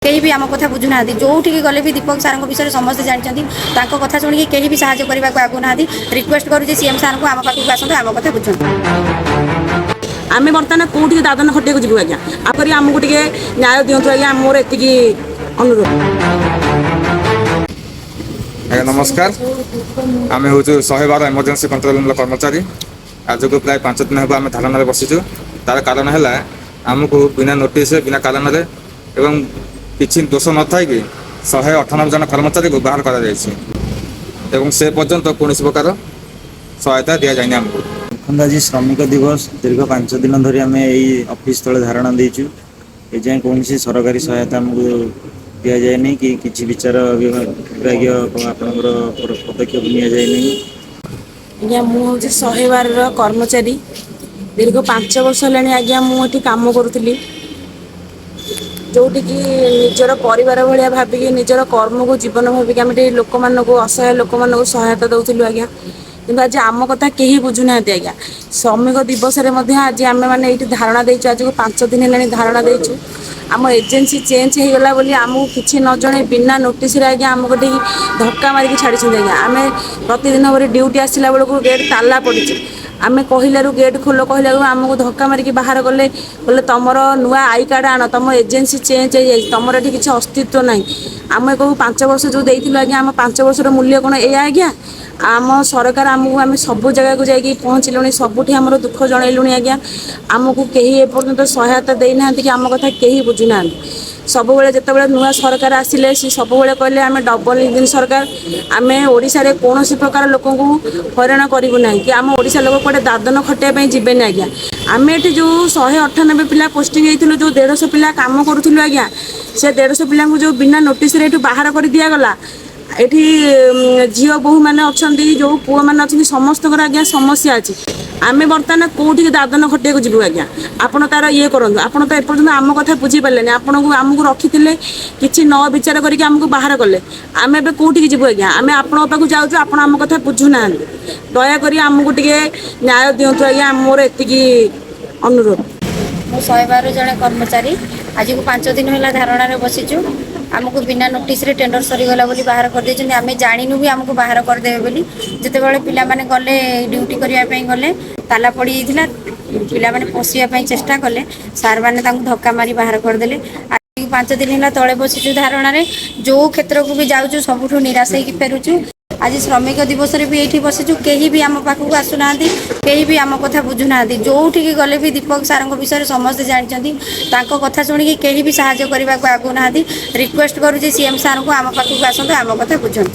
कहीं भी आम कथा बुझुना जो गले भी दीपक सार विषय समस्ते जानते कथा शुणी कहीं भी साहय करने को आगुना रिक्वेस्ट करुँचे सीएम सार को आम पाखक आसतु आम कथा बुझु आम बर्तमान कौटी दादन खटिया जीव आज्ञा आपर आमको टे न्याय दिंतु आज्ञा मोर एति अनुरोध। नमस्कार आम हूँ 112 इमरजेंसी कंट्रोल रूम कर्मचारी आज को प्राय 5 दिन हम धारणा बसीचु तार कारण है आमको बिना नोटिस बिना कारण एवं किसी दोष न था कि 198 जन कर्मचारी को बाहर कर से पर्यंत कौन प्रकार सहायता दि जाए आमको। आज श्रमिक दिवस दीर्घ 5 दिन धरी आम यही ऑफिस तले धारणा देचु ए कौन सरकारी सहायता आमको दि जाए कि किसी विचार विभाग आपंकर पदक्षेप नि आज्ञा मुझे 112 कर्मचारी दीर्घ 5 वर्ष है आज्ञा मुझे कम करुली जोटि निजर परिवार भाया भाविक निजर कर्म को जीवन भाविक आम लोक मान असहाय लोक मान सहायता दौलू आज्ञा कि आज आम कथा कहीं बुझुना आज्ञा श्रमिक दिवस आज आम मैंने ये धारणा देचु आज को 5 दिन है धारणा देचु आम एजेन्सी चेंज हो गला बोली आमको किसी न जन बिना नोटिस आज्ञा आमको धक्का मारिक छाड़ी आज्ञा आम प्रतिदिन भर ड्यूटी आसला बेलू गेट ताला पड़ी आम कहलू गेट खोल कहलू आमको धक्का मारिक बाहर गले बोले तुम नुआ आई कार्ड आण तुम एजेन्सी चेंज हो तुम ये किसी अस्तित्व ना आम कहूँ 5 वर्ष जो देती आज्ञा आम 5 वर्षर मूल्य कौन ए आज्ञा आम सरकार आमको आम सब जगह को जाकि पहुँचलुँ सबुठी आम दुख जनइलुँ आज्ञा आमको कहीं एपर्यंत सहायता देना कि आम कथा कहीं बुझुना सब जो नुआ सरकार आसिले सी सब कहले आम डबल इंजिन सरकार आम ओडिशा रे कौन प्रकार लोक हईराण करूँ ना कि आम ओडिशा लोक कड़े दादन खटिया जीवेनि आज्ञा आम ये जो 198 पिला पोस्टिंग होती जो 150 पिला कम करूँ आज्ञा से 150 पिला जो बिना नोटिस बाहर कर दिगला ये झील बोहू मैंने अच्छा जो पुआ मैंने अच्छा समस्त आज्ञा समस्या अच्छी आम बर्तमान कौटी दादन खटिया जीव आज्ञा आपड़ तार ये करूँ आपड़ तो एपर्तन आम कथा बुझीपारे आपन को आमको रखी किसी न विचार करके आमको बाहर कले आम ए कौटी जीव आज्ञा आम आपण पाक जाऊँ आप आम कथा बुझुना दयाकोरी आमको टे न्याय दिंतु आज्ञा मोर एति अनुरोध। मु 112 जन कर्मचारी आज को 5 दिन है धारणा बसीचु आमको बिना नोटिस रे टेंडर सरीगला बोली बाहर कर देछन आमे जानिनु भी आमको बाहर कर देबे बोली जते बेले पिला माने गले ड्यूटी करिया पई गले ताला पड़ी हिला पिला माने पसिया पई चेष्टा कले सार माने तांको धक्का मारी बाहर कर देले। आज 5 दिन है तळे बसीचु धारणा रे जो क्षेत्र को भी जाउचु सबुठु निराश होई फेरुचु आज श्रमिक दिवस भी ये बसीचु कहीं भी आम पाखक आसुना कहीं भी आम कथा बुझुना जो गले भी दीपक सार विषय समस्ते जानते कथा शुणी कहीं भी साहय करने को आगुना रिक्वेस्ट करुँचे सीएम सार को आम पाखक आसतु आम कथा बुझु।